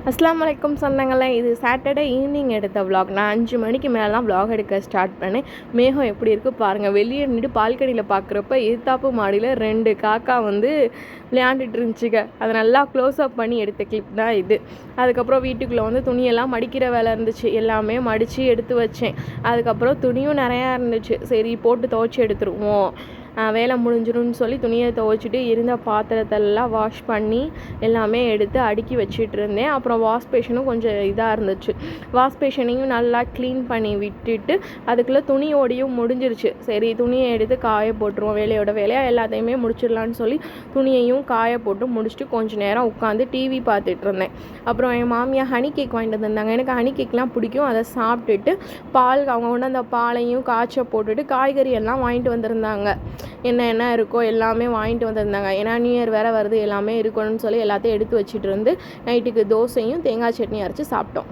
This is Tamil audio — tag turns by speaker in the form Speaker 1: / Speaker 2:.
Speaker 1: அஸ்ஸலாமு அலைக்கும் சொந்தங்களே, இது சாட்டர்டே ஈவினிங் எடுத்த விலாக். நான் 5 மணிக்கு மேலே தான் விலாக் எடுக்க ஸ்டார்ட் பண்ணேன். மேகம் எப்படி இருக்குது பாருங்கள். வெளியே நின்று பால்கனியில் பார்க்குறப்ப எதிர்த்தாப்பு மாடியில் 2 காக்கா விளையாண்டுட்டு இருந்துச்சுங்க. அதை நல்லா க்ளோஸ்அப் பண்ணி எடுத்த கிளிப் தான் இது. அதுக்கப்புறம் வீட்டுக்குள்ளே துணியெல்லாம் மடிக்கிற வேலை இருந்துச்சு. எல்லாமே மடித்து எடுத்து வச்சேன். அதுக்கப்புறம் துணியும் நிறையா இருந்துச்சு. சரி போட்டு துவைச்சி எடுத்துருவோம், வேலை முடிஞ்சிடும்னு சொல்லி துணியை துவைச்சிட்டு இருந்த பாத்திரத்தெல்லாம் வாஷ் பண்ணி எல்லாமே எடுத்து அடுக்கி வச்சுட்டு இருந்தேன். அப்புறம் வாஷ் பேஷனும் கொஞ்சம் இதாக இருந்துச்சு. வாஷ் பேஷனையும் நல்லா க்ளீன் பண்ணி விட்டுட்டு அதுக்குள்ளே துணியோடையும் முடிஞ்சிருச்சு. சரி துணியை எடுத்து காய போட்டுருவோம், வேலையாக எல்லாத்தையுமே முடிச்சிடலான்னு சொல்லி துணியையும் காய போட்டு முடிச்சுட்டு கொஞ்சம் நேரம் உட்காந்து டிவி பார்த்துட்டு இருந்தேன். அப்புறம் என் மாமியார் ஹனி கேக் வாங்கிட்டு வந்திருந்தாங்க. எனக்கு ஹனி கேக்லாம் பிடிக்கும். அதை சாப்பிட்டுட்டு அவங்க கொண்டு அந்த பாலையும் காய்ச்ச போட்டுட்டு காய்கறி எல்லாம் வாங்கிட்டு வந்திருந்தாங்க. என்ன இருக்கோ எல்லாமே வாங்கிட்டு வந்திருந்தாங்க. ஏன்னா நியூ இயர் வேறு வருது, எல்லாமே இருக்கணும்னு சொல்லி எல்லாத்தையும் எடுத்து வச்சுட்டு இருந்து நைட்டுக்கு தோசையும் தேங்காய் சட்னி அரைச்சி சாப்பிட்டோம்.